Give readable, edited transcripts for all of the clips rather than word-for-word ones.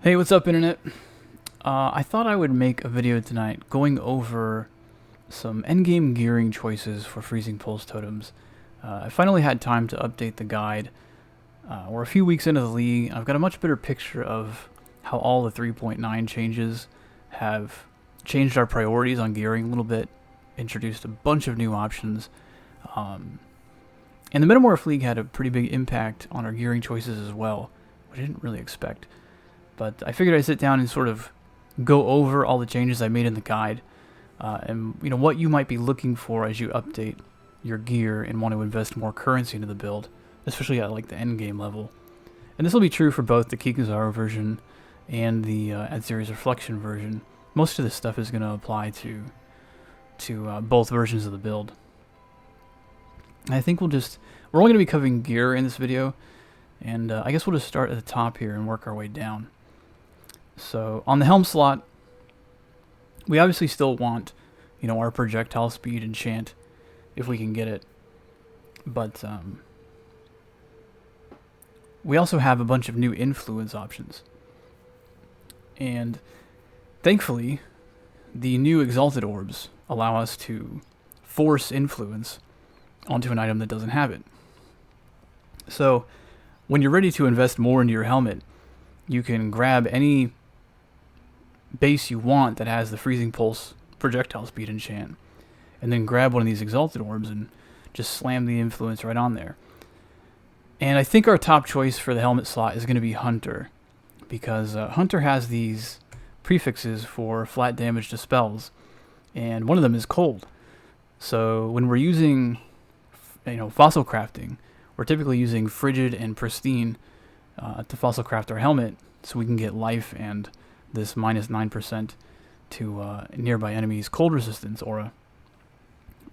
Hey, what's up, Internet? I thought I would make a video tonight going over some endgame gearing choices for Freezing Pulse Totems. I finally had time to update the guide. We're a few weeks into the league. I've got a much better picture of how all the 3.9 changes have changed our priorities on gearing a little bit, introduced a bunch of new options. And the Metamorph League had a pretty big impact on our gearing choices as well, which I didn't really expect. But I figured I'd sit down and sort of go over all the changes I made in the guide, and what you might be looking for as you update your gear and want to invest more currency into the build, especially at like the end game level. And this will be true for both the Kikuzaru version and the Adziri's Reflection version. Most of this stuff is going to apply to both versions of the build. I think we're only going to be covering gear in this video, and I guess we'll just start at the top here and work our way down. So on the Helm slot, we obviously still want, our projectile speed enchant if we can get it. But we also have a bunch of new influence options. And thankfully, the new Exalted Orbs allow us to force influence onto an item that doesn't have it. So when you're ready to invest more into your helmet, you can grab any base you want that has the Freezing Pulse projectile speed enchant, and then grab one of these Exalted Orbs and just slam the influence right on there. And I think our top choice for the helmet slot is going to be Hunter, because Hunter has these prefixes for flat damage to spells, and one of them is cold. So when we're using fossil crafting, we're typically using frigid and pristine to fossil craft our helmet, so we can get life and this minus 9% to nearby enemies' cold resistance aura.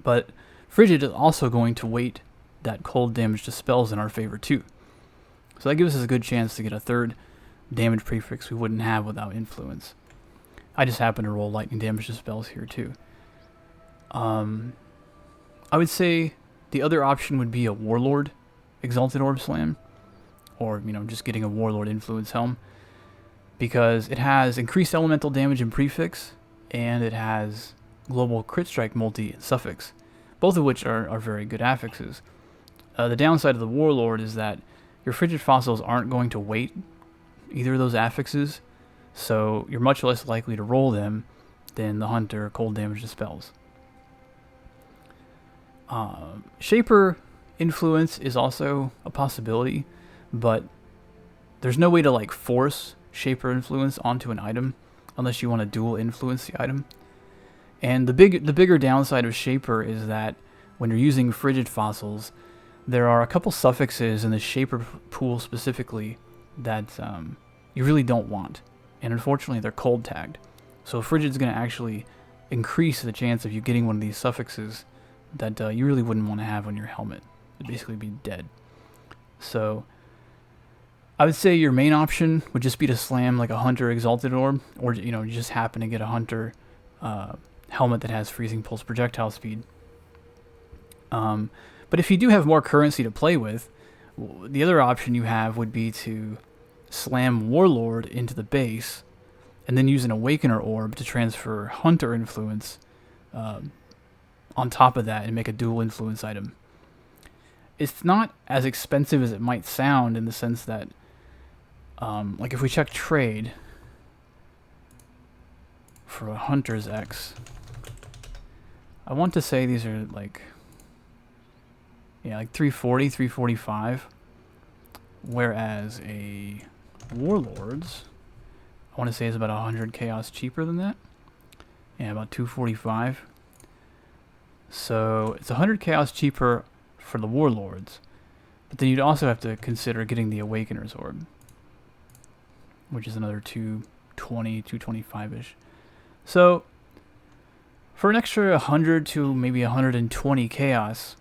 But frigid is also going to weight that cold damage to spells in our favor too. So that gives us a good chance to get a third damage prefix we wouldn't have without influence. I just happen to roll lightning damage to spells here too. I would say the other option would be a Warlord Exalted Orb Slam, or just getting a Warlord Influence Helm, because it has increased elemental damage and prefix, and it has global crit strike multi and suffix, both of which are very good affixes. The downside of the Warlord is that your frigid fossils aren't going to weight either of those affixes, so you're much less likely to roll them than the Hunter cold damage to spells. Shaper influence is also a possibility, but there's no way to force Shaper influence onto an item unless you want to dual influence the item. And the bigger downside of Shaper is that when you're using frigid fossils, there are a couple suffixes in the Shaper pool specifically that you really don't want, and unfortunately they're cold tagged. So frigid's going to actually increase the chance of you getting one of these suffixes that you really wouldn't want to have on your helmet. It'd basically be dead. So I would say your main option would just be to slam like a Hunter Exalted Orb, or you just happen to get a Hunter helmet that has Freezing Pulse projectile speed. But if you do have more currency to play with, the other option you have would be to slam Warlord into the base, and then use an Awakener Orb to transfer Hunter influence on top of that and make a dual influence item. It's not as expensive as it might sound, in the sense that if we check trade for a Hunter's X, I want to say these are like 340, 345, whereas a Warlord's, I want to say, is about 100 chaos cheaper than that. Yeah, about 245. So it's 100 chaos cheaper for the Warlords, but then you'd also have to consider getting the Awakener's Orb, which is another 220, 225-ish. So for an extra 100 to maybe 120 chaos,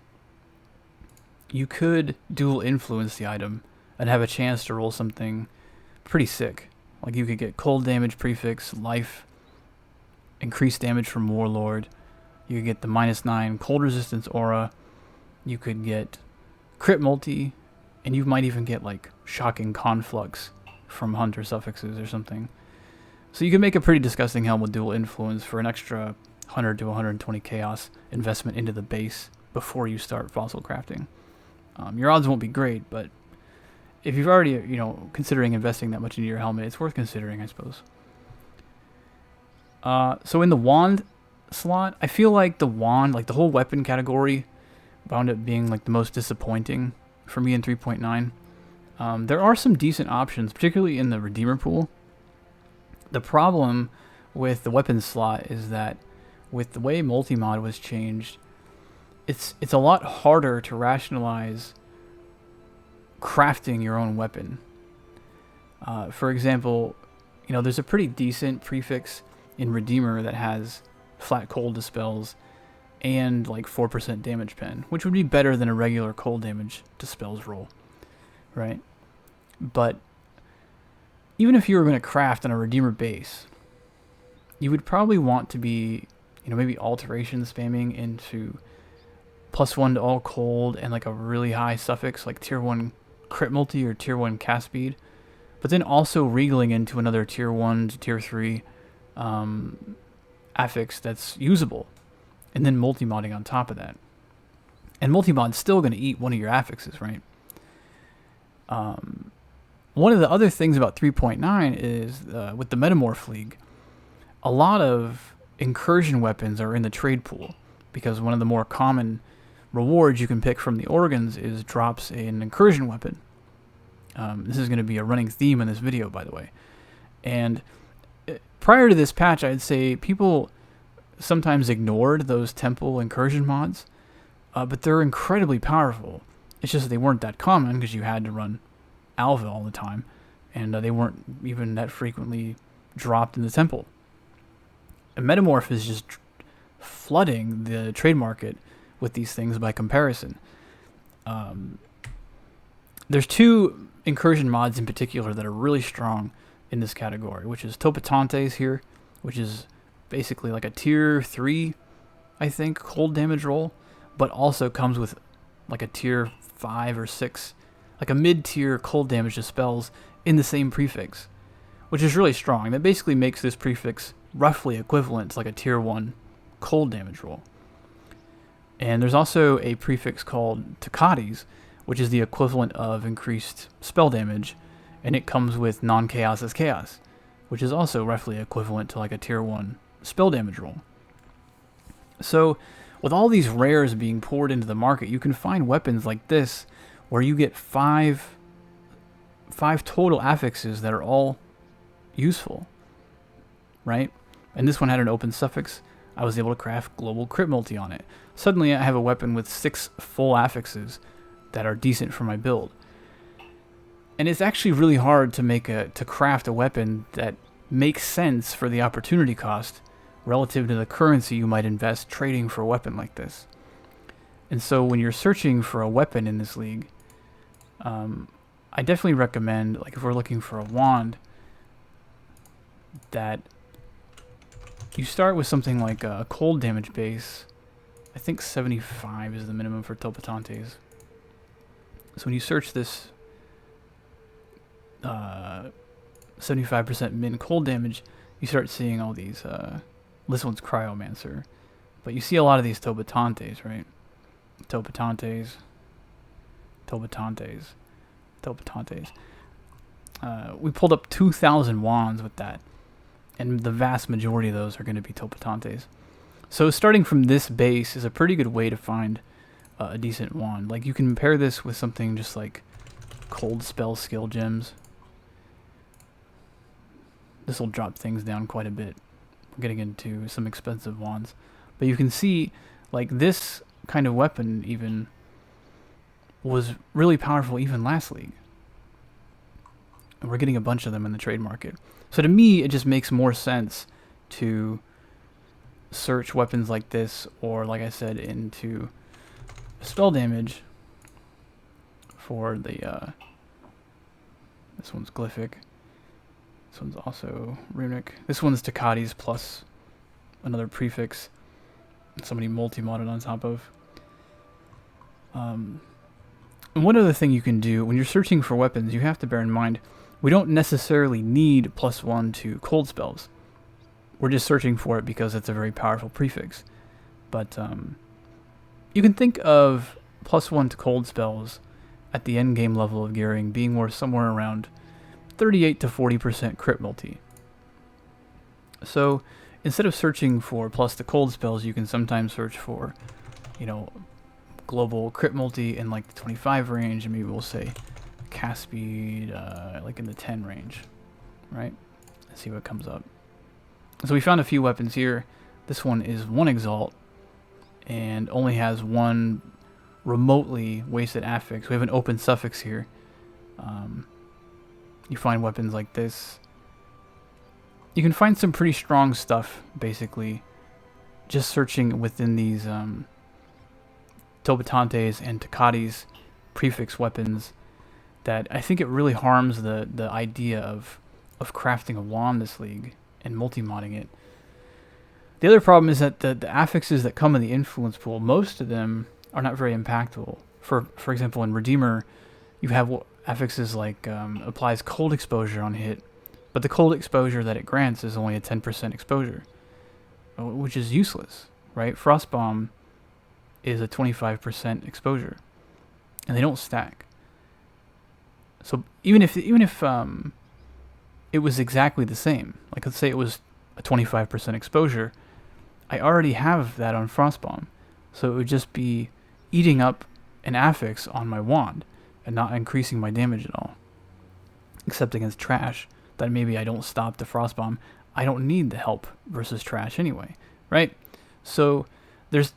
you could dual influence the item and have a chance to roll something pretty sick. Like you could get cold damage prefix, life, increased damage from Warlord. You could get the -9 cold resistance aura. You could get crit multi, and you might even get shocking conflux from hunter suffixes or something. So you can make a pretty disgusting helm with dual influence for an extra 100 to 120 chaos investment into the base before you start fossil crafting. Your odds won't be great, but if you've already, considering investing that much into your helmet, it's worth considering, I suppose. So in the wand slot, I feel like the wand, like the whole weapon category, wound up being like the most disappointing for me in 3.9. There are some decent options, particularly in the Redeemer pool. The problem with the weapons slot is that with the way multi-mod was changed, it's a lot harder to rationalize crafting your own weapon. For example, there's a pretty decent prefix in Redeemer that has flat cold dispels and like 4% damage pen, which would be better than a regular cold damage dispels roll, right? But even if you were going to craft on a Redeemer base, you would probably want to be, maybe alteration spamming into +1 to all cold and like a really high suffix like tier 1 crit multi or tier 1 cast speed, but then also regling into another tier 1 to tier 3 affix that's usable, and then multi-modding on top of that. And multi-mod's still going to eat one of your affixes, right? One of the other things about 3.9 is with the Metamorph League, a lot of incursion weapons are in the trade pool, because one of the more common rewards you can pick from the organs is drops an incursion weapon. This is going to be a running theme in this video, by the way. And prior to this patch, I'd say people sometimes ignored those temple incursion mods, but they're incredibly powerful. It's just that they weren't that common because you had to run Alva all the time, and they weren't even that frequently dropped in the temple. And Metamorph is just flooding the trade market with these things by comparison. There's two incursion mods in particular that are really strong in this category, which is Totems here, which is basically like a tier 3, I think, cold damage roll, but also comes with like a tier 5 or 6, like a mid-tier cold damage dispels in the same prefix, which is really strong. That basically makes this prefix roughly equivalent to like a tier 1 cold damage roll. And there's also a prefix called Totems, which is the equivalent of increased spell damage, and it comes with non-chaos as chaos, which is also roughly equivalent to like a tier 1 spell damage roll. So with all these rares being poured into the market, you can find weapons like this where you get five total affixes that are all useful, right? And this one had an open suffix. I was able to craft global crit multi on it. Suddenly I have a weapon with 6 full affixes that are decent for my build. And it's actually really hard to craft a weapon that makes sense for the opportunity cost relative to the currency you might invest trading for a weapon like this. And so when you're searching for a weapon in this league, I definitely recommend, like if we're looking for a wand, that you start with something like a cold damage base. I think 75 is the minimum for Totems. So when you search this 75% min cold damage, you start seeing all these, this one's Cryomancer, but you see a lot of these Totems, right? Totems. We pulled up 2,000 wands with that, and the vast majority of those are going to be Totems. So starting from this base is a pretty good way to find a decent wand. Like you can pair this with something just like cold spell skill gems. This will drop things down quite a bit. We're getting into some expensive wands, but you can see like this kind of weapon even was really powerful even last league. And we're getting a bunch of them in the trade market. So to me, it just makes more sense to search weapons like this, or like I said, into spell damage for the this one's glyphic. This one's also runic. This one's Totems plus another prefix somebody multi-modded on top of. And one other thing you can do when you're searching for weapons, you have to bear in mind we don't necessarily need +1 to cold spells. We're just searching for it because it's a very powerful prefix. But you can think of +1 to cold spells at the endgame level of gearing being worth somewhere around 38 to 40% crit multi. So instead of searching for plus to cold spells, you can sometimes search for, global crit multi in like the 25 range, and maybe we'll say cast speed like in the 10 range, right? Let's see what comes up. So we found a few weapons here. This one is 1 exalt and only has 1 remotely wasted affix. We have an open suffix here. You find weapons like this. You can find some pretty strong stuff, basically, just searching within these Totems and Totems prefix weapons, that I think it really harms the idea of crafting a wand this league and multi-modding it. The other problem is that the affixes that come in the influence pool, most of them are not very impactful. For example, in Redeemer, you have affixes like applies cold exposure on hit, but the cold exposure that it grants is only a 10% exposure, which is useless, right? Frostbomb is a 25% exposure, and they don't stack. So even if it was exactly the same, like let's say it was a 25% exposure, I already have that on Frostbomb, so it would just be eating up an affix on my wand and not increasing my damage at all, except against trash that maybe I don't stop the Frostbomb. I don't need the help versus trash anyway, right? So there's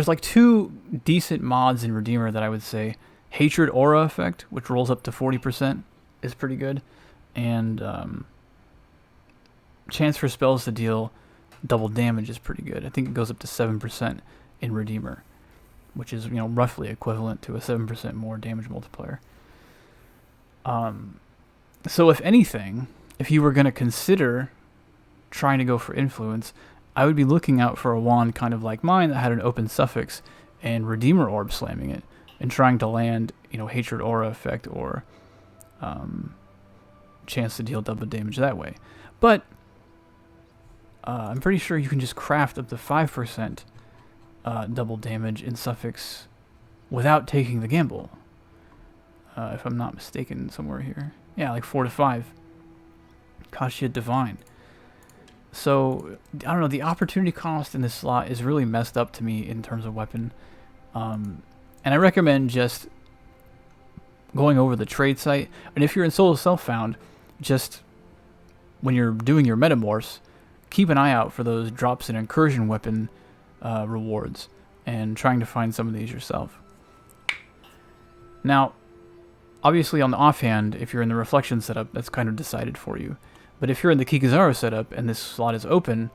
like 2 decent mods in Redeemer that I would say. Hatred Aura effect, which rolls up to 40%, is pretty good, and chance for spells to deal double damage is pretty good. I think it goes up to 7% in Redeemer, which is roughly equivalent to a 7% more damage multiplier. So if anything, if you were going to consider trying to go for influence, I would be looking out for a wand kind of like mine that had an open suffix and Redeemer Orb slamming it, and trying to land, Hatred Aura effect or chance to deal double damage that way. But I'm pretty sure you can just craft up to 5% double damage in suffix without taking the gamble. If I'm not mistaken, somewhere here. Yeah, like 4 to 5. Kasha Divine. So, I don't know, the opportunity cost in this slot is really messed up to me in terms of weapon. And I recommend just going over the trade site. And if you're in Solo Self-Found, just when you're doing your Metamorphs, keep an eye out for those drops in incursion weapon rewards and trying to find some of these yourself. Now, obviously on the offhand, if you're in the Reflection setup, that's kind of decided for you. But if you're in the Kikizaro setup and this slot is open,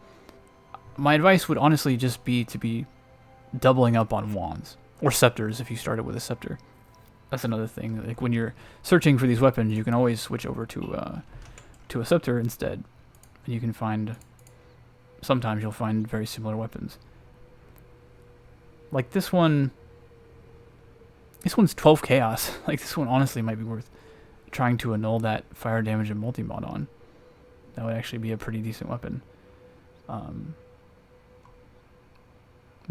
my advice would honestly just be to be doubling up on wands. Or scepters if you started with a scepter. That's another thing. Like when you're searching for these weapons, you can always switch over to a scepter instead. And you can find... Sometimes you'll find very similar weapons. Like this one... This one's 12 chaos. Like this one honestly might be worth trying to annul that fire damage and multi-mod on. That would actually be a pretty decent weapon. But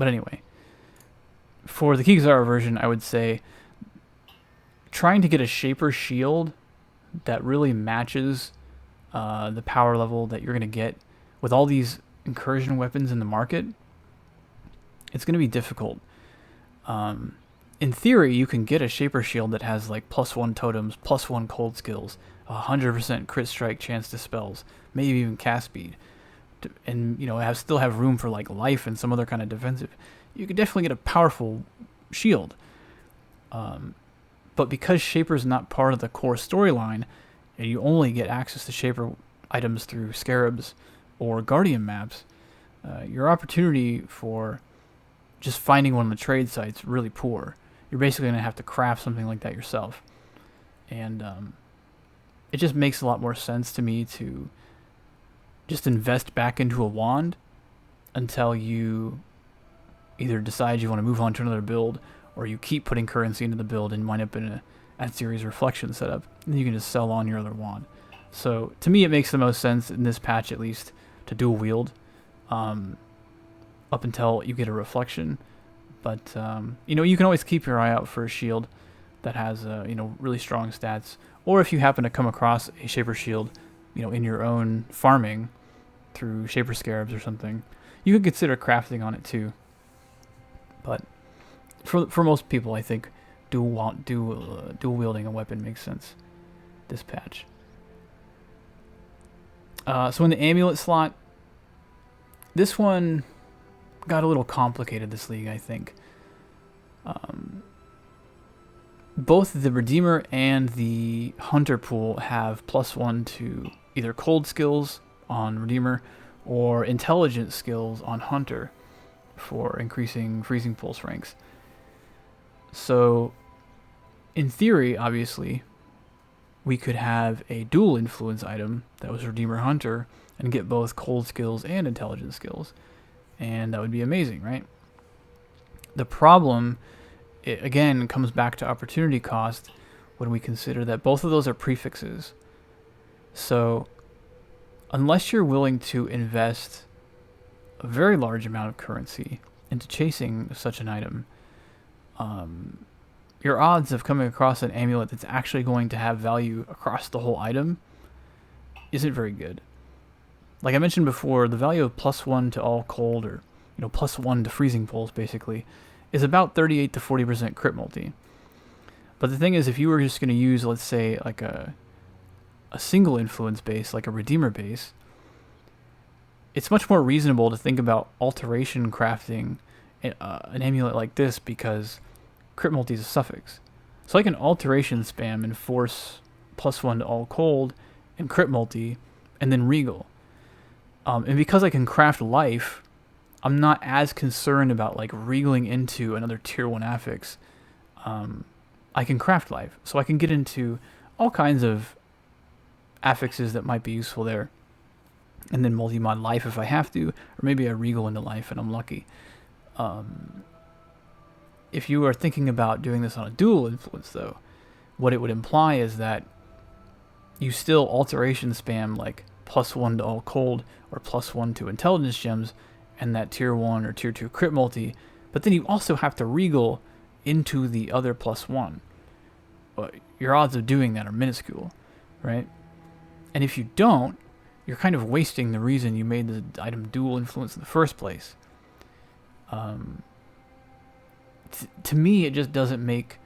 anyway, for the Kikizaro version, I would say trying to get a Shaper shield that really matches the power level that you're going to get with all these incursion weapons in the market, it's going to be difficult. In theory, you can get a Shaper shield that has like +1 totems, +1 cold skills, 100% crit strike chance to spells, maybe even cast speed, and still have room for like life and some other kind of defensive. You could definitely get a powerful shield. But because Shaper's not part of the core storyline, and you only get access to Shaper items through Scarabs or Guardian maps, your opportunity for just finding one of the trade sites really poor. You're basically going to have to craft something like that yourself. And it just makes a lot more sense to me to just invest back into a wand until you either decide you want to move on to another build, or you keep putting currency into the build and wind up in a Ad-Series Reflection setup. And you can just sell on your other wand. So to me, it makes the most sense in this patch, at least, to dual wield, up until you get a reflection. But you can always keep your eye out for a shield that has really strong stats, or if you happen to come across a Shaper shield, in your own farming through Shaper Scarabs or something, you could consider crafting on it too. But for most people, I think dual wielding a weapon makes sense this patch. So in the amulet slot, this one got a little complicated this league, I think. Both the Redeemer and the Hunter pool have +1 to either cold skills on Redeemer or intelligence skills on Hunter for increasing freezing pulse ranks. So, in theory, obviously, we could have a dual influence item that was Redeemer Hunter and get both cold skills and intelligence skills. And that would be amazing, right? The problem, it again comes back to opportunity cost when we consider that both of those are prefixes. So unless you're willing to invest a very large amount of currency into chasing such an item, your odds of coming across an amulet that's actually going to have value across the whole item isn't very good. Like I mentioned before, the value of +1 to all cold, or +1 to freezing pulse basically, is about 38 to 40% crit multi. But the thing is, if you were just going to use, let's say, like a single influence base, like a Redeemer base, it's much more reasonable to think about alteration crafting an amulet like this, because crit multi is a suffix. So I can alteration spam and force +1 to all cold and crit multi and then regal. And because I can craft life, I'm not as concerned about like regaling into another tier 1 affix. I can craft life, so I can get into all kinds of affixes that might be useful there, and then multi-mod life if I have to, or maybe I regal into life and I'm lucky. If you are thinking about doing this on a dual influence, though, what it would imply is that you still alteration spam like +1 to all cold or +1 to intelligence gems and that tier 1 or tier 2 crit multi, but then you also have to regal into the other +1. But your odds of doing that are minuscule, right? And if you don't, you're kind of wasting the reason you made the item dual influence in the first place. To me, it just doesn't make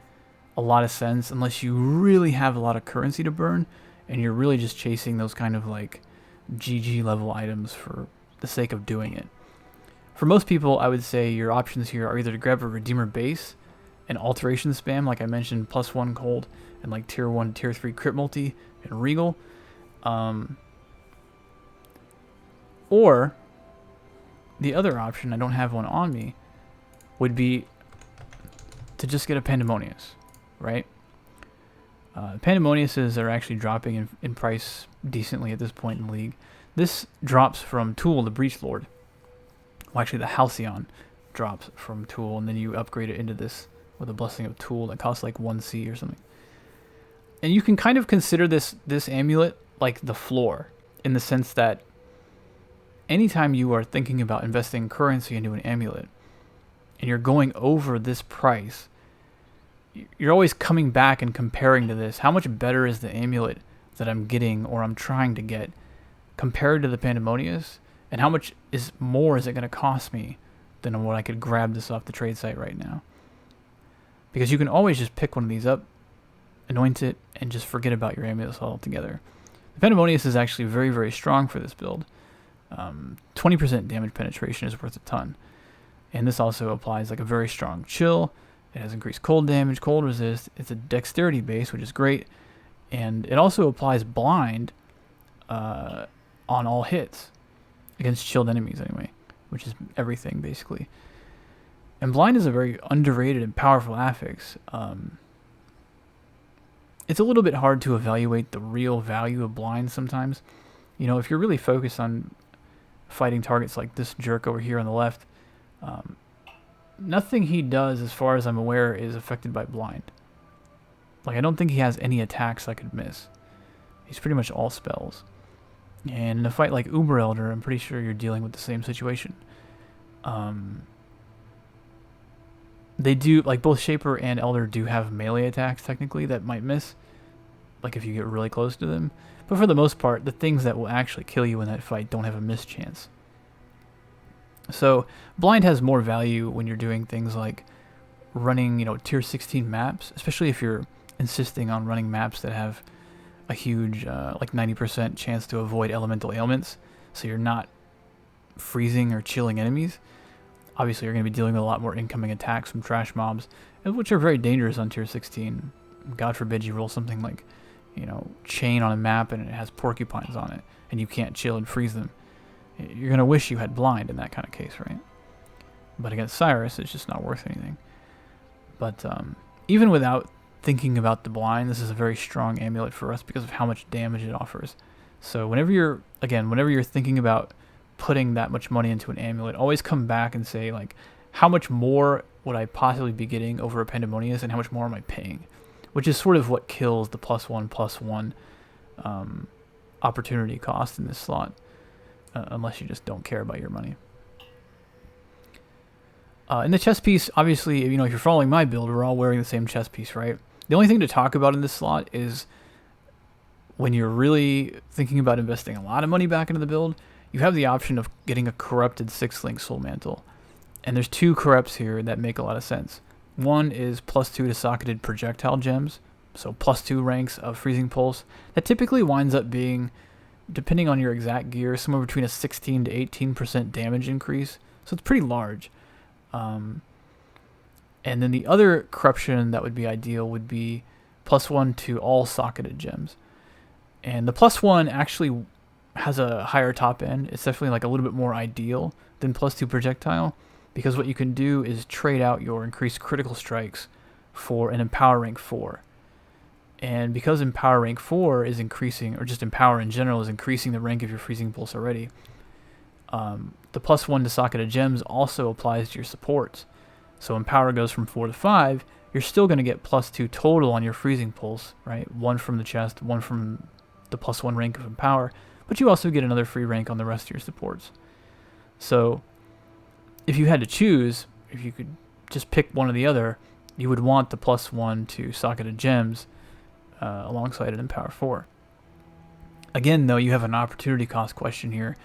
a lot of sense unless you really have a lot of currency to burn and you're really just chasing those kind of like GG level items for the sake of doing it. For most people, I would say your options here are either to grab a Redeemer base and alteration spam, like I mentioned, +1 cold and like tier 1, tier 3 crit multi and regal. Or the other option, I don't have one on me, would be to just get a Pandemonious, right? Pandemoniuses are actually dropping in price decently at this point in the league. This drops from Tool to Breach Lord. Well, actually, the Halcyon drops from Tool, and then you upgrade it into this with a Blessing of Tool that costs like 1C or something. And you can kind of consider this amulet like the floor, in the sense that anytime you are thinking about investing currency into an amulet, and you're going over this price, you're always coming back and comparing to this. How much better is the amulet that I'm getting or I'm trying to get compared to the Pandemonious? And how much more is it going to cost me than what I could grab this off the trade site right now? Because you can always just pick one of these up, anoint it, and just forget about your amulets altogether. The Pandemonious is actually very, very strong for this build. 20% damage penetration is worth a ton. And this also applies like a very strong chill. It has increased cold damage, cold resist. It's a dexterity base, which is great. And it also applies blind on all hits. Against chilled enemies anyway, which is everything basically. And blind is a very underrated and powerful affix. It's a little bit hard to evaluate the real value of blind sometimes. If you're really focused on fighting targets like this jerk over here on the left, nothing he does, as far as I'm aware, is affected by blind. Like, I don't think he has any attacks I could miss. He's pretty much all spells. And in a fight like Uber Elder, I'm pretty sure you're dealing with the same situation. They do, like, both Shaper and Elder do have melee attacks, technically, that might miss, like if you get really close to them. But for the most part, the things that will actually kill you in that fight don't have a miss chance. So blind has more value when you're doing things like running, tier 16 maps, especially if you're insisting on running maps that have a huge, like 90% chance to avoid elemental ailments, so you're not freezing or chilling enemies. Obviously, you're going to be dealing with a lot more incoming attacks from trash mobs, which are very dangerous on tier 16. God forbid you roll something like, chain on a map and it has porcupines on it, and you can't chill and freeze them. You're going to wish you had blind in that kind of case, right? But against Cyrus, it's just not worth anything. But even without thinking about the blind, this is a very strong amulet for us because of how much damage it offers. So whenever you're thinking about putting that much money into an amulet, always come back and say, like, how much more would I possibly be getting over a Pandemonius, and how much more am I paying? Which is sort of what kills the +1/+1 opportunity cost in this slot, unless you just don't care about your money. In the chest piece, obviously, if you're following my build, we're all wearing the same chest piece, right? The only thing to talk about in this slot is when you're really thinking about investing a lot of money back into the build, you have the option of getting a corrupted 6-link soul mantle. And there's two corrupts here that make a lot of sense. One is +2 to socketed projectile gems, so +2 ranks of freezing pulse. That typically winds up being, depending on your exact gear, somewhere between a 16 to 18% damage increase. So it's pretty large. And then the other corruption that would be ideal would be +1 to all socketed gems. And the +1 actually has a higher top end. It's definitely like a little bit more ideal than +2 projectile, because what you can do is trade out your increased critical strikes for an Empower rank 4. And because Empower rank 4 is increasing, or just Empower in general is increasing the rank of your freezing pulse already, the +1 to socketed gems also applies to your supports. So Empower goes from 4 to 5, you're still going to get +2 total on your freezing pulse, right? 1 from the chest, 1 from the +1 rank of Empower, but you also get another free rank on the rest of your supports. So if you had to choose, if you could just pick one or the other, you would want the +1 to socketed gems alongside an Empower 4. Again, though, you have an opportunity cost question here,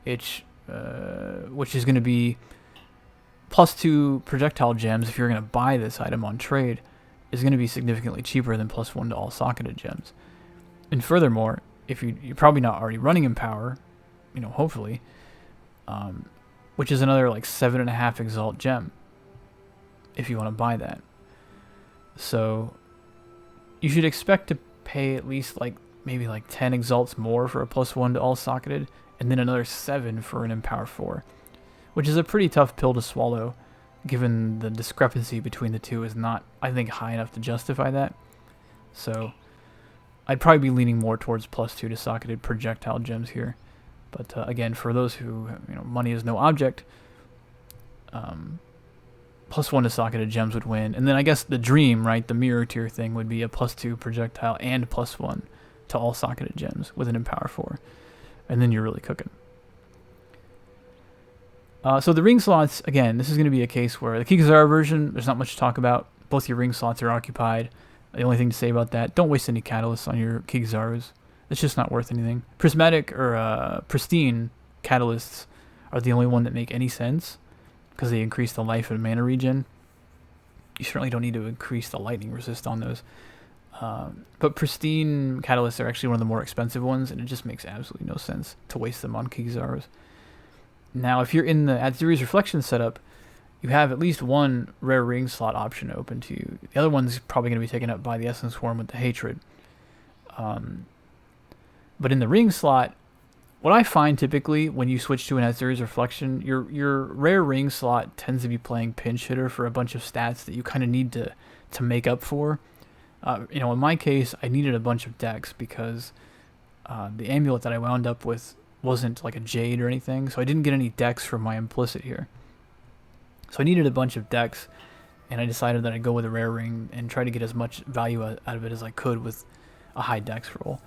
which is going to be +2 projectile gems. If you're going to buy this item on trade, is going to be significantly cheaper than +1 to all socketed gems. And furthermore, if you're probably not already running Empower, hopefully, which is another like 7.5 Exalt gem, if you want to buy that. So you should expect to pay at least maybe 10 Exalts more for a +1 to all socketed, and then another 7 for an Empower 4, which is a pretty tough pill to swallow, given the discrepancy between the two is not, I think, high enough to justify that. So I'd probably be leaning more towards +2 to socketed projectile gems here. But again, for those who, money is no object, +1 to socketed gems would win. And then I guess the dream, right, the mirror tier thing would be a +2 projectile and +1 to all socketed gems with an Empower 4. And then you're really cooking. So the ring slots, again, this is going to be a case where the Kikazara version, there's not much to talk about. Both your ring slots are occupied. The only thing to say about that, don't waste any catalysts on your Kikazarus. It's just not worth anything. Prismatic or pristine catalysts are the only one that make any sense, because they increase the life and mana regen. You certainly don't need to increase the lightning resist on those. But pristine catalysts are actually one of the more expensive ones, and it just makes absolutely no sense to waste them on Kikazarus. Now, if you're in the Atziri's Reflection setup, you have at least one rare ring slot option open to you. The other one's probably going to be taken up by the Essence Swarm with the Hatred. But in the ring slot, what I find typically when you switch to an Atziri's Reflection, your rare ring slot tends to be playing pinch hitter for a bunch of stats that you kind of need to make up for. In my case, I needed a bunch of decks because the amulet that I wound up with wasn't like a Jade or anything, so I didn't get any decks from my implicit here. So I needed a bunch of decks, and I decided that I'd go with a rare ring and try to get as much value out of it as I could with a high dex roll.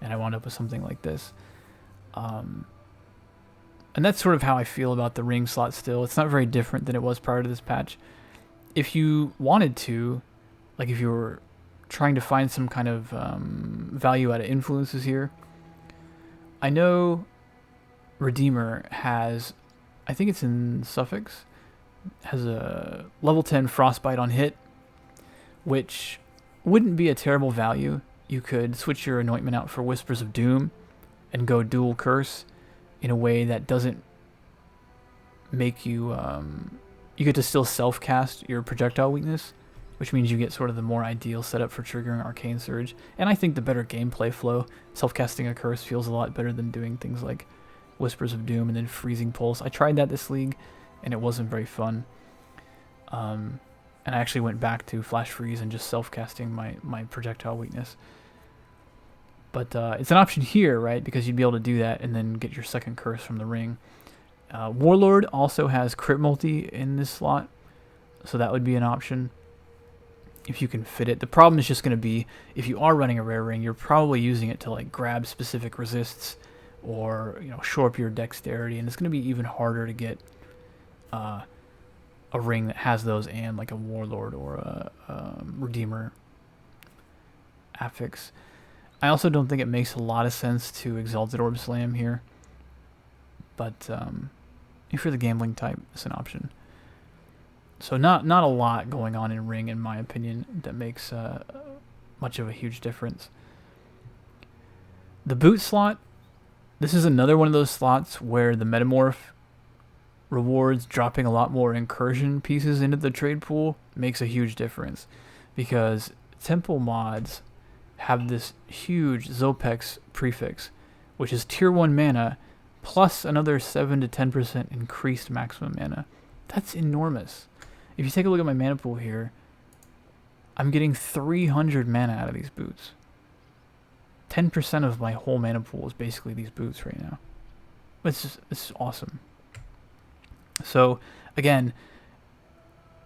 and I wound up with something like this. And that's sort of how I feel about the ring slot still. It's not very different than it was prior to this patch. If you wanted to, like if you were trying to find some kind of value out of influences here, I know Redeemer has, I think it's in Suffix, has a level 10 Frostbite on hit, which wouldn't be a terrible value. You could switch your anointment out for Whispers of Doom and go dual curse in a way that doesn't make you, you get to still self-cast your projectile weakness, which means you get sort of the more ideal setup for triggering Arcane Surge. And I think the better gameplay flow, self-casting a curse feels a lot better than doing things like Whispers of Doom and then Freezing Pulse. I tried that this league, and it wasn't very fun. And I actually went back to Flash Freeze and just self-casting my projectile weakness. But it's an option here, right? Because you'd be able to do that and then get your second curse from the ring. Warlord also has crit multi in this slot, so that would be an option if you can fit it. The problem is just going to be, if you are running a rare ring, you're probably using it to like grab specific resists or shore up your dexterity, and it's going to be even harder to get a ring that has those and like a Warlord or a Redeemer affix. I also don't think it makes a lot of sense to Exalted Orb Slam here, but if you're the gambling type, it's an option. So not a lot going on in Ring, in my opinion, that makes much of a huge difference. The boot slot, this is another one of those slots where the Metamorph rewards dropping a lot more incursion pieces into the trade pool makes a huge difference, because Temple mods have this huge Zopex prefix, which is tier 1 mana plus another 7 to 10% increased maximum mana. That's enormous. If you take a look at my mana pool here, I'm getting 300 mana out of these boots. 10% of my whole mana pool is basically these boots right now. It's awesome. So again,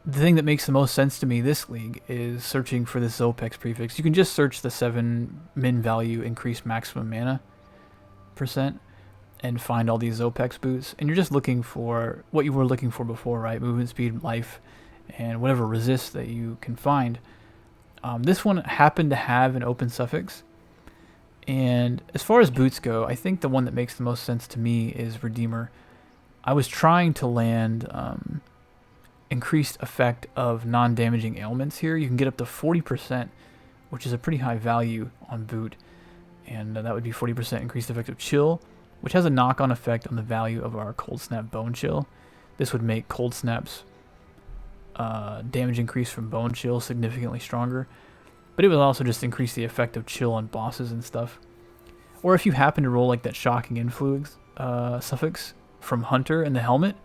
the thing that makes the most sense to me this league is searching for this Zopex prefix. You can just search the 7 min value increased maximum mana % and find all these Zopex boots, and you're just looking for what you were looking for before, right? Movement speed, life, and whatever resist that you can find. This one happened to have an open suffix, and as far as boots go, I think the one that makes the most sense to me is Redeemer. I was trying to land increased effect of non-damaging ailments here. You can get up to 40%, which is a pretty high value on boot, and that would be 40% increased effect of chill, which has a knock-on effect on the value of our Cold Snap Bone Chill. This would make Cold Snap's damage increase from Bone Chill significantly stronger, but it would also just increase the effect of chill on bosses and stuff. Or if you happen to roll like that Shocking Influence suffix from Hunter and the helmet,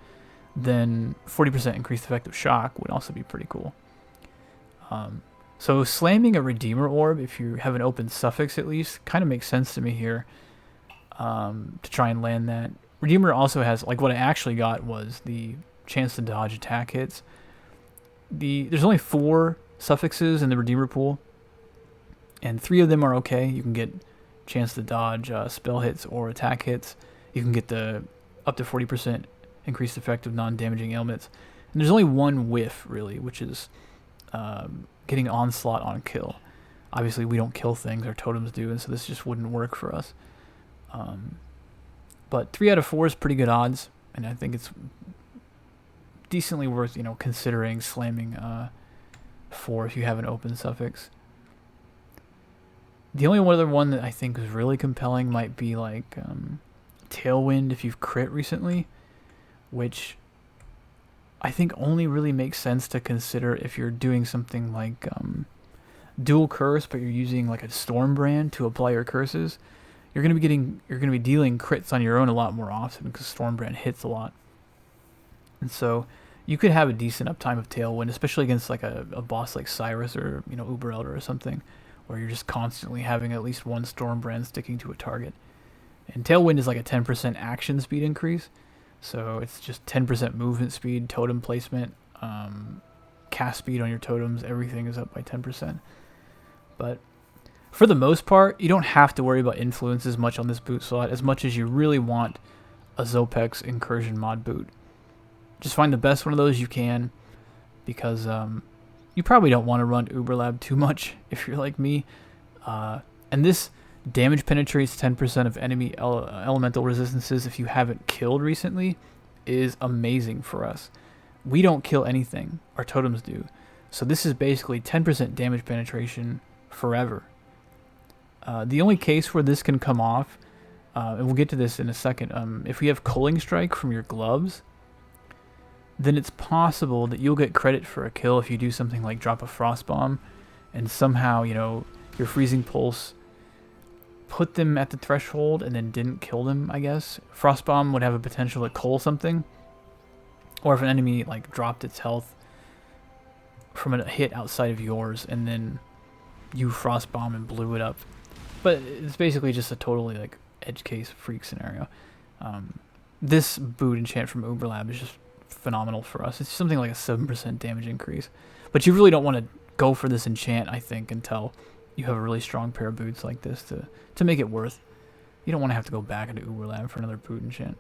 then 40% increased effect of shock would also be pretty cool. So slamming a Redeemer Orb, if you have an open suffix at least, kind of makes sense to me here, to try and land that. Redeemer also has, like what I actually got was the chance to dodge attack hits. There's only 4 suffixes in the Redeemer pool, and 3 of them are okay. You can get chance to dodge spell hits or attack hits. You can get the up to 40% increased effect of non-damaging ailments. And there's only one whiff, really, which is getting Onslaught on kill. Obviously, we don't kill things, our totems do, and so this just wouldn't work for us. But 3 out of 4 is pretty good odds, and I think it's decently worth, considering slamming 4 if you have an open suffix. The only other one that I think is really compelling might be like Tailwind if you've crit recently, which I think only really makes sense to consider if you're doing something like dual curse, but you're using like a Storm Brand to apply your curses. You're gonna be dealing crits on your own a lot more often because Storm Brand hits a lot, and so you could have a decent uptime of Tailwind, especially against like a boss like Cyrus or Uber Elder or something, where you're just constantly having at least one Storm Brand sticking to a target. And Tailwind is like a 10% action speed increase, so it's just 10% movement speed, totem placement, cast speed on your totems, everything is up by 10%. But For the most part, you don't have to worry about influences much on this boot slot as much as you really want a Zopex Incursion mod boot. Just find the best one of those you can, because you probably don't want to run Uberlab too much if you're like me. And this damage penetrates 10% of enemy elemental resistances if you haven't killed recently is amazing for us. We don't kill anything, our totems do. So this is basically 10% damage penetration forever. The only case where this can come off, and we'll get to this in a second, if we have Culling Strike from your gloves, then it's possible that you'll get credit for a kill if you do something like drop a Frost Bomb, and somehow, you know, your Freezing Pulse put them at the threshold and then didn't kill them, I guess. Frost Bomb would have a potential to cull something, or if an enemy like dropped its health from a hit outside of yours and then you Frost Bomb and blew it up. But it's basically just a totally like edge case freak scenario. This boot enchant from Uberlab is just phenomenal for us. It's something like a 7% damage increase. But you really don't want to go for this enchant, I think, until you have a really strong pair of boots like this to make it worth. You don't want to have to go back into Uberlab for another boot enchant.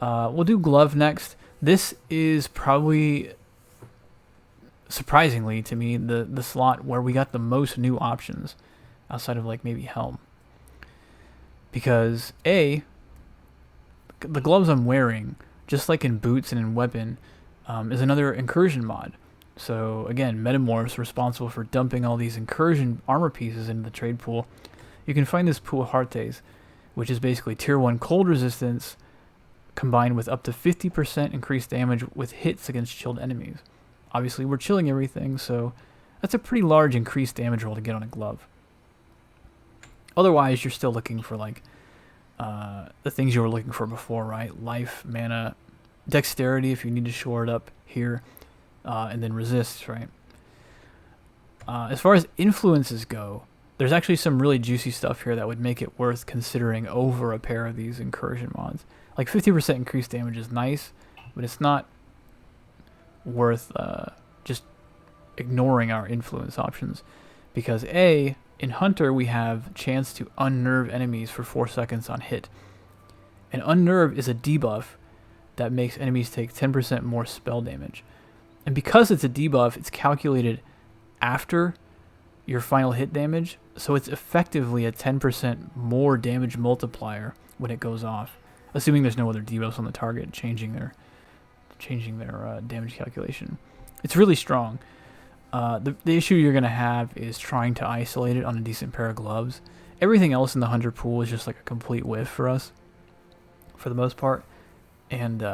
We'll do Glove next. This is probably, surprisingly to me, the slot where we got the most new options outside of like maybe Helm. Because the gloves I'm wearing, just like in boots and in weapon, is another incursion mod. So again, Metamorph's responsible for dumping all these incursion armor pieces into the trade pool. You can find this pool Hartes, which is basically tier 1 cold resistance combined with up to 50% increased damage with hits against chilled enemies. Obviously we're chilling everything, so that's a pretty large increased damage roll to get on a glove. Otherwise, you're still looking for like the things you were looking for before, right? Life, mana, dexterity if you need to shore it up here, and then resist, right? As far as influences go, there's actually some really juicy stuff here that would make it worth considering over a pair of these incursion mods. Like 50% increased damage is nice, but it's not worth just ignoring our influence options. Because in Hunter we have chance to unnerve enemies for 4 seconds on hit. And unnerve is a debuff that makes enemies take 10% more spell damage. And because it's a debuff, it's calculated after your final hit damage, so it's effectively a 10% more damage multiplier when it goes off, assuming there's no other debuffs on the target changing their damage calculation. It's really strong. The issue you're going to have is trying to isolate it on a decent pair of gloves. Everything else in the Hunter pool is just like a complete whiff for us, for the most part. And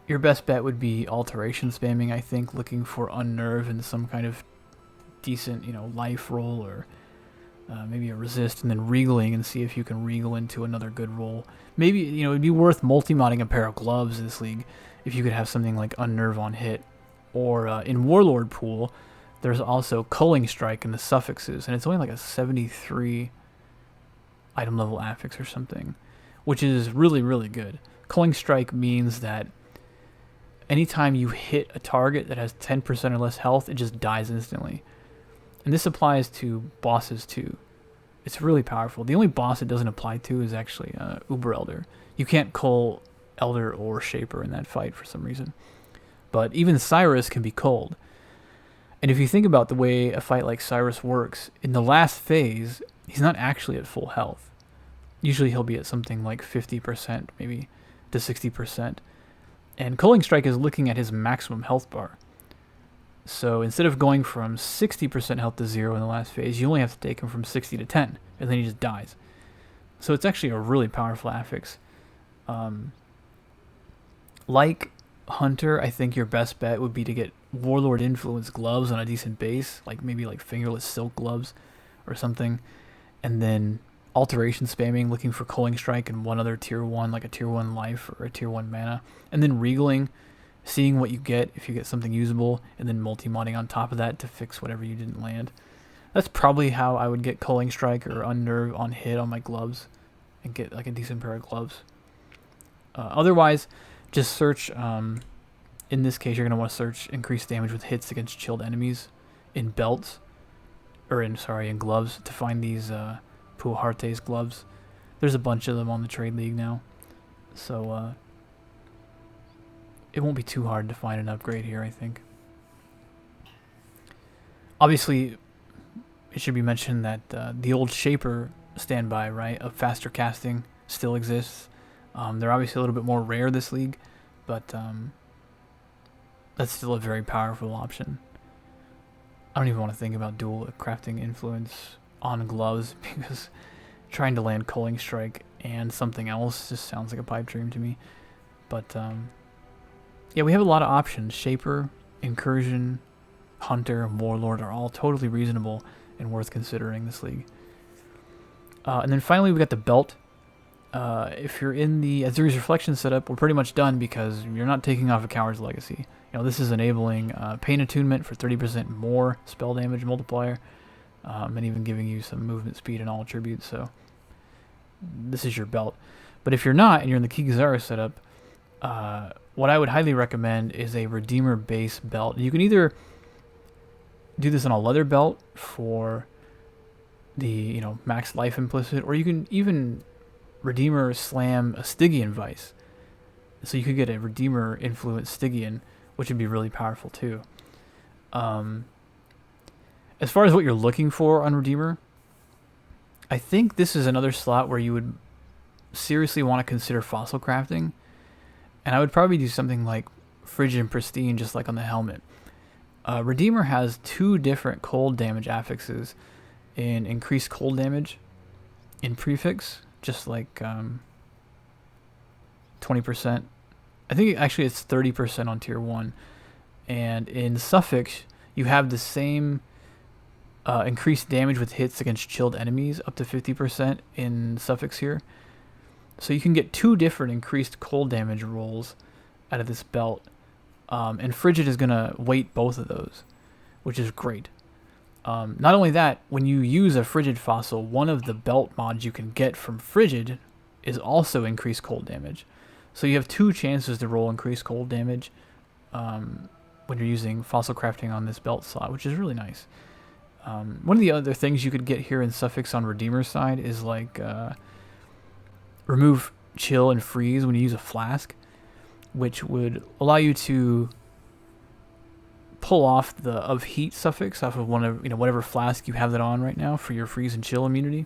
your best bet would be alteration spamming, I think, looking for unnerve and some kind of decent, life roll, or maybe a resist, and then regaling and see if you can regal into another good roll. Maybe, it'd be worth multi-modding a pair of gloves in this league if you could have something like unnerve on hit. Or in Warlord pool, there's also Culling Strike in the suffixes, and it's only like a 73 item level affix or something, which is really, really good. Culling Strike means that anytime you hit a target that has 10% or less health, it just dies instantly. And this applies to bosses too. It's really powerful. The only boss it doesn't apply to is actually Uber Elder. You can't cull Elder or Shaper in that fight for some reason. But even Cyrus can be culled. And if you think about the way a fight like Cyrus works, in the last phase, he's not actually at full health. Usually he'll be at something like 50%, maybe to 60%. And Culling Strike is looking at his maximum health bar. So instead of going from 60% health to 0 in the last phase, you only have to take him from 60 to 10, and then he just dies. So it's actually a really powerful affix. Like Hunter, I think your best bet would be to get Warlord Influence gloves on a decent base, like maybe like fingerless silk gloves or something, and then alteration spamming, looking for Culling Strike and one other tier 1, like a tier 1 life or a tier 1 mana, and then regaling, seeing what you get if you get something usable, and then multi-modding on top of that to fix whatever you didn't land. That's probably how I would get Culling Strike or Unnerve on hit on my gloves and get like a decent pair of gloves. Otherwise, just search, in this case you're going to want to search increased damage with hits against chilled enemies in belts. in gloves to find these Puhartes gloves. There's a bunch of them on the trade league now, so it won't be too hard to find an upgrade here, I think. Obviously, it should be mentioned that the old Shaper standby, right, of faster casting still exists. They're obviously a little bit more rare this league, but that's still a very powerful option. I don't even want to think about dual crafting influence on gloves because trying to land Culling Strike and something else just sounds like a pipe dream to me. But yeah, we have a lot of options. Shaper, Incursion, Hunter, and Warlord are all totally reasonable and worth considering this league. And then finally we got the belt. If you're in the Azuri's Reflection setup, we're pretty much done because you're not taking off a Coward's Legacy. You know, this is enabling Pain Attunement for 30% more spell damage multiplier, and even giving you some movement speed and all attributes, so this is your belt. But if you're not, and you're in the Kigazara setup, what I would highly recommend is a Redeemer base belt. You can either do this on a leather belt for the, you know, max life implicit, or you can even Redeemer slam a Stygian Vice. So you could get a Redeemer influence Stygian, which would be really powerful too. As far as what you're looking for on Redeemer, I think this is another slot where you would seriously want to consider fossil crafting. And I would probably do something like Frigid and Pristine, just like on the helmet. Redeemer has 2 different cold damage affixes in increased cold damage in prefix, just like 20%. I think actually it's 30% on tier 1. And in suffix, you have the same increased damage with hits against chilled enemies, up to 50% in suffix here. So you can get 2 different increased cold damage rolls out of this belt. And Frigid is going to weight both of those, which is great. Not only that, when you use a Frigid fossil, one of the belt mods you can get from Frigid is also increased cold damage. So you have 2 chances to roll increased cold damage when you're using fossil crafting on this belt slot, which is really nice. One of the other things you could get here in suffix on Redeemer's side is like remove chill and freeze when you use a flask, which would allow you to pull off the of heat suffix off of one of, you know, whatever flask you have that on right now for your freeze and chill immunity,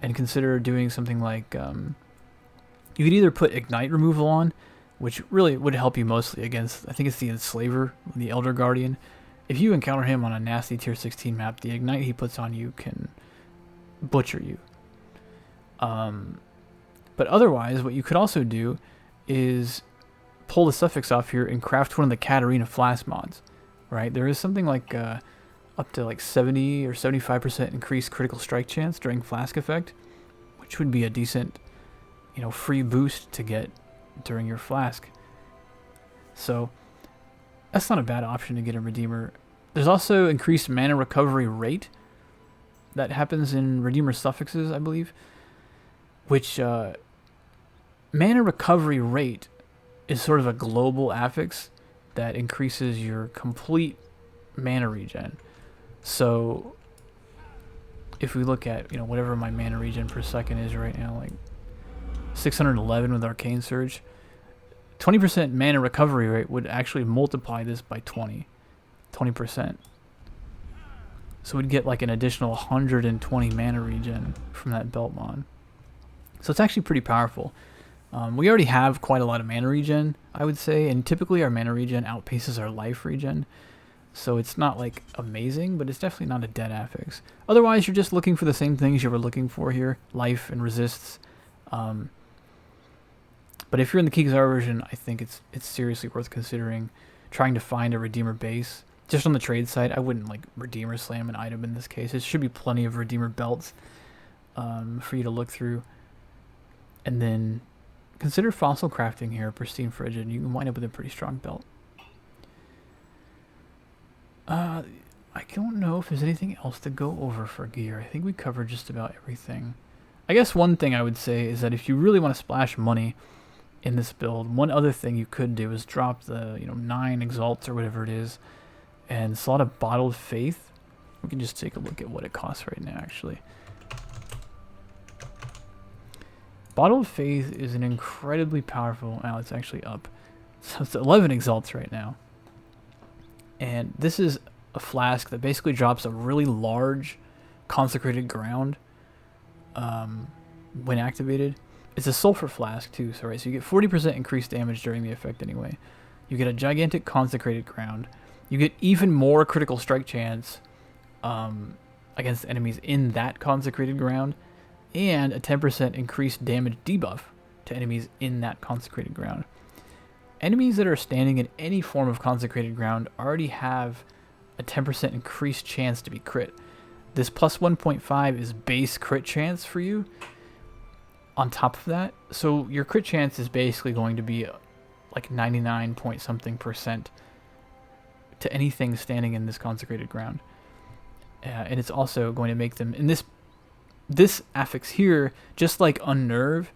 and consider doing something like you could either put ignite removal on, which really would help you mostly against, I think it's the Enslaver, the Elder Guardian. If you encounter him on a nasty tier 16 map, the ignite he puts on you can butcher you. But otherwise, what you could also do is pull the suffix off here and craft one of the Katarina Flask mods, right? There is something like up to like 70 or 75% increased critical strike chance during Flask effect, which would be a decent, you know, free boost to get during your Flask. So that's not a bad option to get in Redeemer. There's also increased mana recovery rate that happens in Redeemer suffixes, I believe, which mana recovery rate is sort of a global affix that increases your complete mana regen. So if we look at, you know, whatever my mana regen per second is right now, like 611 with Arcane Surge, 20% mana recovery rate would actually multiply this by 20%. So we'd get like an additional 120 mana regen from that belt mod. So it's actually pretty powerful. We already have quite a lot of mana regen, I would say, and typically our mana regen outpaces our life regen. So it's not like amazing, but it's definitely not a dead affix. Otherwise, you're just looking for the same things you were looking for here, life and resists. But if you're in the Kigazar version, I think it's seriously worth considering trying to find a Redeemer base. Just on the trade side, I wouldn't like Redeemer slam an item in this case. There should be plenty of Redeemer belts for you to look through. And then consider fossil crafting here, Pristine Frigid, and you can wind up with a pretty strong belt. I don't know if there's anything else to go over for gear. I think we covered just about everything. I guess one thing I would say is that if you really want to splash money in this build, one other thing you could do is drop the 9 exalts or whatever it is, and slot a Bottled Faith We can just take a look at what it costs right now, actually. Bottle of Faith is an incredibly powerful... Oh, it's actually up. So it's 11 exalts right now. And this is a flask that basically drops a really large consecrated ground when activated. It's a sulfur flask too, so you get 40% increased damage during the effect anyway. You get a gigantic consecrated ground. You get even more critical strike chance against enemies in that consecrated ground, and a 10% increased damage debuff to enemies in that consecrated ground. Enemies that are standing in any form of consecrated ground already have a 10% increased chance to be crit. This plus 1.5 is base crit chance for you on top of that. So your crit chance is basically going to be like 99 point something percent to anything standing in this consecrated ground. And it's also going to make them... And this affix here, just like Unnerve,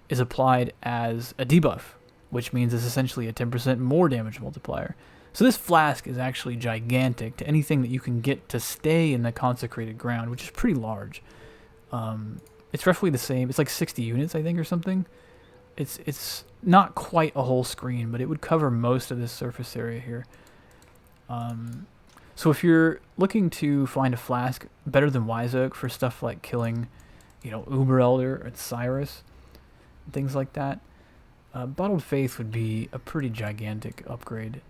is applied as a debuff, which means it's essentially a 10% more damage multiplier. So this flask is actually gigantic to anything that you can get to stay in the consecrated ground, which is pretty large. It's roughly the same. It's like 60 units, I think, or something. It's not quite a whole screen, but it would cover most of this surface area here. So if you're looking to find a flask better than Wise Oak for stuff like killing, Uber Elder or Cyrus, things like that, Bottled Faith would be a pretty gigantic upgrade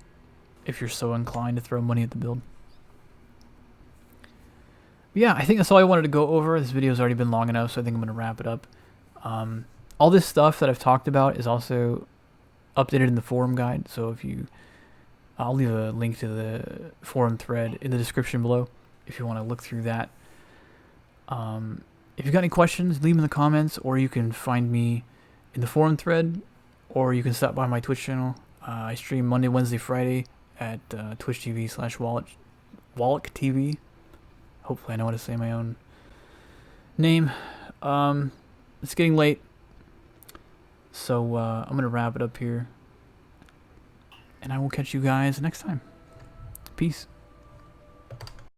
if you're so inclined to throw money at the build. But yeah, I think that's all I wanted to go over. This video's already been long enough, so I think I'm going to wrap it up. All this stuff that I've talked about is also updated in the forum guide, so I'll leave a link to the forum thread in the description below if you want to look through that. If you've got any questions, leave them in the comments, or you can find me in the forum thread, or you can stop by my Twitch channel. I stream Monday, Wednesday, Friday at Twitch TV/WallachTV. Hopefully I know how to say my own name. It's getting late, so I'm going to wrap it up here. And I will catch you guys next time. Peace.